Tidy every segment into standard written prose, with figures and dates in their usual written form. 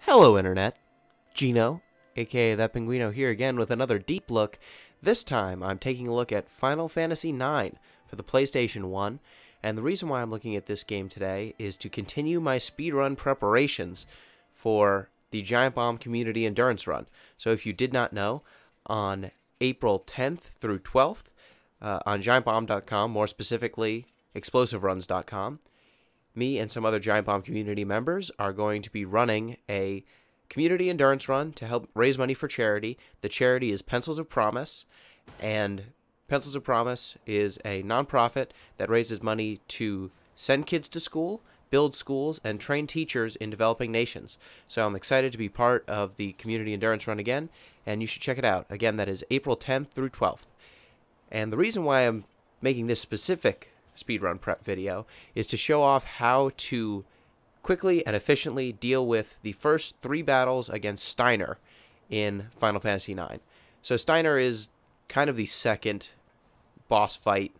Hello Internet, Gino, aka That Pinguino here again with another deep look. This time I'm taking a look at Final Fantasy IX for the PlayStation 1, and the reason why I'm looking at this game today is to continue my speedrun preparations for the Giantbomb Community Endurance Run. So if you did not know, on April 10th through 12th, on Giantbomb.com, more specifically ExplosiveRuns.com, me and some other Giantbomb community members are going to be running a community endurance run to help raise money for charity. The charity is Pencils of Promise, and Pencils of Promise is a nonprofit that raises money to send kids to school, build schools, and train teachers in developing nations. So I'm excited to be part of the community endurance run again, and you should check it out. Again, that is April 10th through 12th. And the reason why I'm making this specific speedrun prep video is to show off how to quickly and efficiently deal with the first 3 battles against Steiner in Final Fantasy IX. So Steiner is kind of the second boss fight,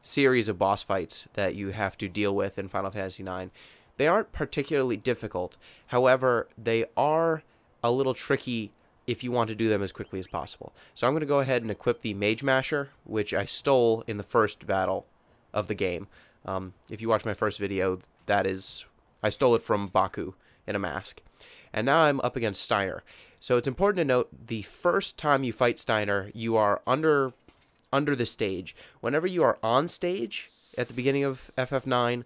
series of boss fights that you have to deal with in Final Fantasy IX. They aren't particularly difficult, however, they are a little tricky if you want to do them as quickly as possible. So I'm going to go ahead and equip the Mage Masher, which I stole in the first battle of the game. If you watch my first video, I stole it from Baku in a mask. And now I'm up against Steiner. So it's important to note, the first time you fight Steiner, you are under the stage. Whenever you are on stage at the beginning of FF9,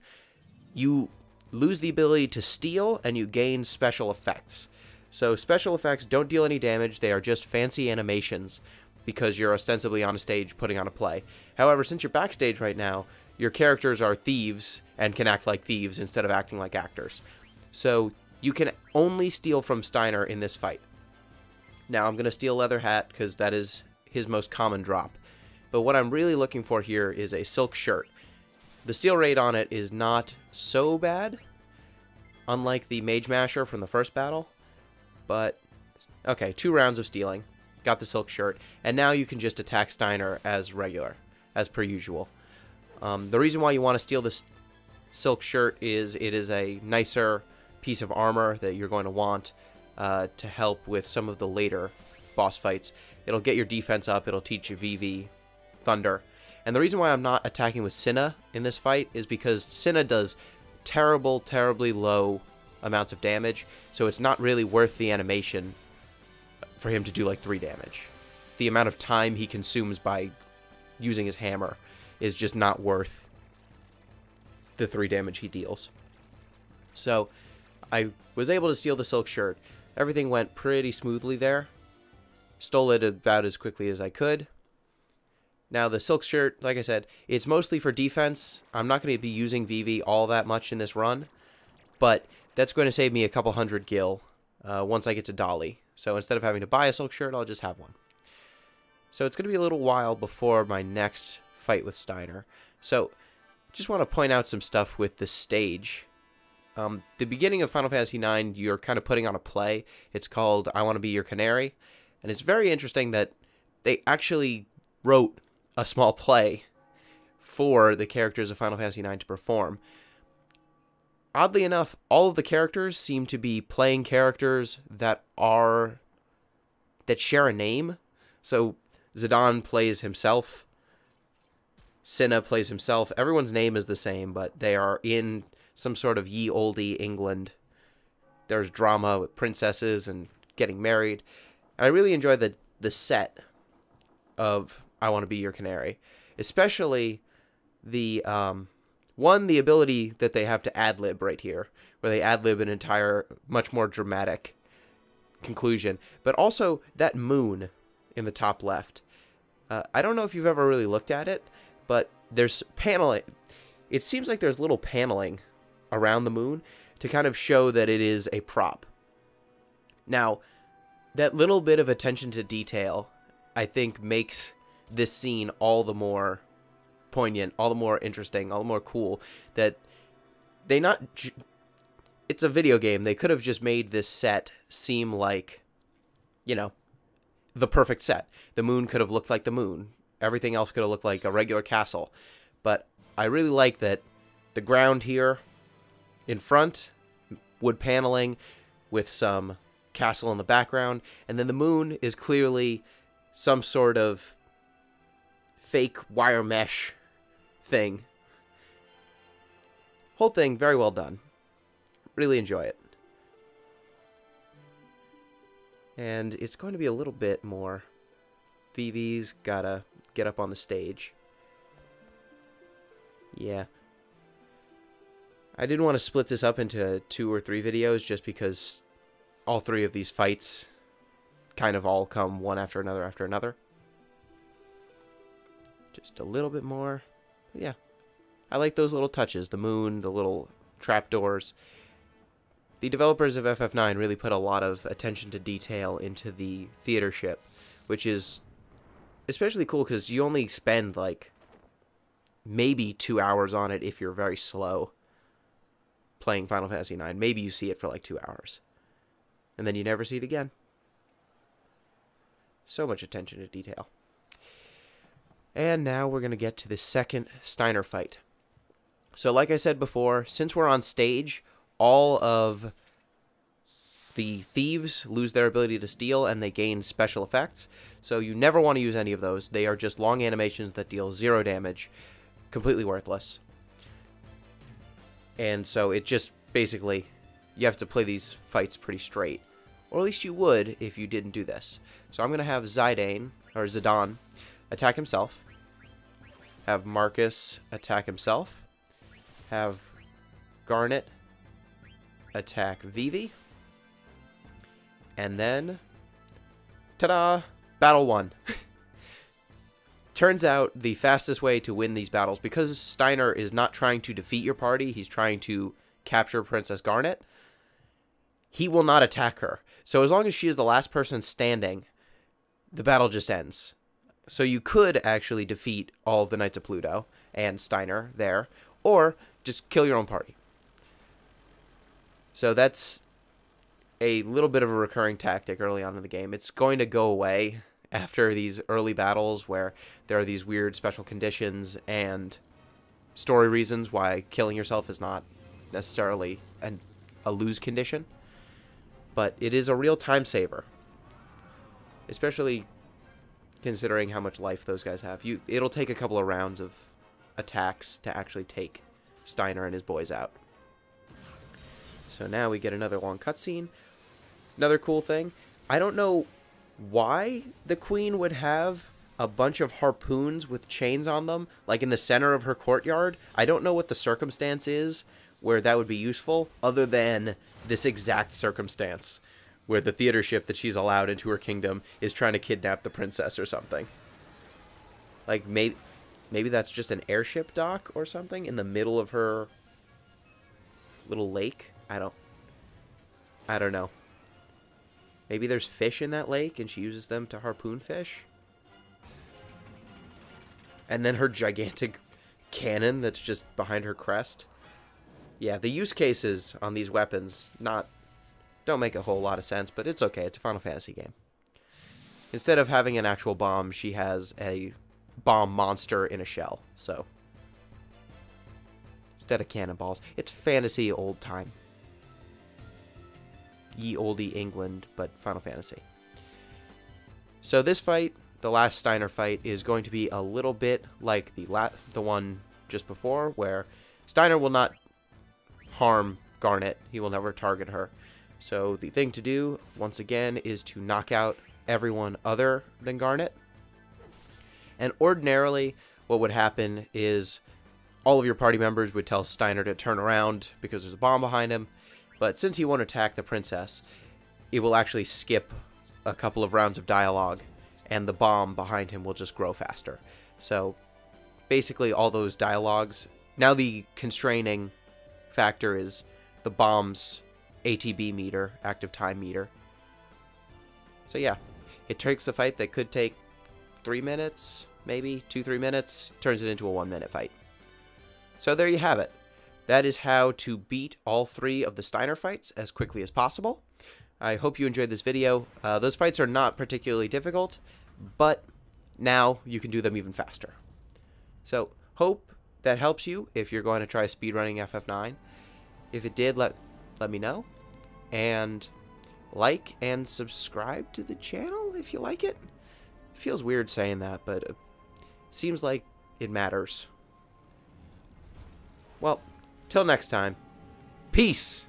you lose the ability to steal and you gain special effects. So special effects don't deal any damage, they are just fancy animations because you're ostensibly on a stage putting on a play. However, since you're backstage right now, your characters are thieves and can act like thieves instead of acting like actors. So you can only steal from Steiner in this fight. Now I'm going to steal Leather Hat because that is his most common drop. But what I'm really looking for here is a Silk Shirt. The steal rate on it is not so bad, unlike the Mage Masher from the first battle. But, okay, 2 rounds of stealing. Got the Silk Shirt. And now you can just attack Steiner as regular, as per usual. The reason why you want to steal this Silk Shirt is it is a nicer piece of armor that you're going to want to help with some of the later boss fights. It'll get your defense up, it'll teach you VV, Thunder. And the reason why I'm not attacking with Cinna in this fight is because Cinna does terribly low amounts of damage, so it's not really worth the animation for him to do like 3 damage. The amount of time he consumes by using his hammer is just not worth the 3 damage he deals. So I was able to steal the Silk Shirt. Everything went pretty smoothly there. Stole it about as quickly as I could. Now the Silk Shirt, like I said, it's mostly for defense. I'm not going to be using VV all that much in this run, but that's going to save me a couple hundred gil once I get to Dolly. So instead of having to buy a Silk Shirt, I'll just have one. So it's going to be a little while before my next fight with Steiner. So just want to point out some stuff with the stage. The beginning of Final Fantasy IX, you're kind of putting on a play. It's called I Want to Be Your Canary. And it's very interesting that they actually wrote a small play for the characters of Final Fantasy IX to perform. Oddly enough, all of the characters seem to be playing characters that share a name. So Zidane plays himself. Cinna plays himself. Everyone's name is the same, but they are in some sort of ye olde England. There's drama with princesses and getting married. And I really enjoy the set of I Want to Be Your Canary. Especially the the ability that they have to ad-lib right here, where they ad-lib an entire, much more dramatic conclusion. But also that moon in the top left. I don't know if you've ever really looked at it, but there's paneling. It seems like there's little paneling around the moon to kind of show that it is a prop. Now, that little bit of attention to detail, I think, makes this scene all the more poignant, all the more interesting, all the more cool, that it's a video game. They could have just made this set seem like, you know, the perfect set. The moon could have looked like the moon. Everything else could have looked like a regular castle. But I really like that the ground here in front, wood paneling, with some castle in the background, and then the moon is clearly some sort of fake wire mesh thing. Whole thing very well done. Really enjoy it. And it's going to be a little bit more. Vivi's gotta get up on the stage. Yeah. I didn't want to split this up into 2 or 3 videos just because all 3 of these fights kind of all come one after another after another. Just a little bit more. Yeah. I like those little touches. The moon, the little trapdoors. The developers of FF9 really put a lot of attention to detail into the theater ship, which is especially cool because you only spend like maybe 2 hours on it if you're very slow playing Final Fantasy IX. Maybe you see it for like 2 hours. And then you never see it again. So much attention to detail. And now we're going to get to the second Steiner fight. So like I said before, since we're on stage, all of the thieves lose their ability to steal and they gain special effects. So you never want to use any of those. They are just long animations that deal 0 damage. Completely worthless. And so it just basically, you have to play these fights pretty straight. Or at least you would if you didn't do this. So I'm going to have Zidane attack himself. Have Marcus attack himself. Have Garnet attack Vivi. And then, ta-da! Battle 1. Turns out the fastest way to win these battles, because Steiner is not trying to defeat your party, he's trying to capture Princess Garnet, he will not attack her. So as long as she is the last person standing, the battle just ends. So you could actually defeat all of the Knights of Pluto and Steiner there, or just kill your own party. So that's a little bit of a recurring tactic early on in the game. It's going to go away after these early battles where there are these weird special conditions and story reasons why killing yourself is not necessarily a lose condition. But it is a real time saver. Especially considering how much life those guys have. It'll take a couple of rounds of attacks to actually take Steiner and his boys out. So now we get another long cutscene. Another cool thing, I don't know why the queen would have a bunch of harpoons with chains on them, like in the center of her courtyard. I don't know what the circumstance is where that would be useful, other than this exact circumstance where the theater ship that she's allowed into her kingdom is trying to kidnap the princess or something. Like, maybe that's just an airship dock or something in the middle of her little lake. I don't know. Maybe there's fish in that lake and she uses them to harpoon fish. And then her gigantic cannon that's just behind her crest. Yeah, the use cases on these weapons don't make a whole lot of sense, but it's okay. It's a Final Fantasy game. Instead of having an actual bomb, she has a bomb monster in a shell. So instead of cannonballs, it's fantasy old time. Ye olde England, but Final Fantasy. So this fight, the last Steiner fight, is going to be a little bit like the one just before, where Steiner will not harm Garnet. He will never target her. So the thing to do, once again, is to knock out everyone other than Garnet. And ordinarily, what would happen is all of your party members would tell Steiner to turn around because there's a bomb behind him. But since he won't attack the princess, it will actually skip a couple of rounds of dialogue, and the bomb behind him will just grow faster. So basically all those dialogues, now the constraining factor is the bomb's ATB meter, active time meter. So yeah, it takes a fight that could take 3 minutes, maybe 2-3 minutes, turns it into a 1-minute fight. So there you have it. That is how to beat all 3 of the Steiner fights as quickly as possible. I hope you enjoyed this video. Those fights are not particularly difficult, but now you can do them even faster. So hope that helps you if you're going to try speedrunning FF9. If it did, let me know. And like and subscribe to the channel if you like it. It feels weird saying that, but it seems like it matters. Well, till next time, peace!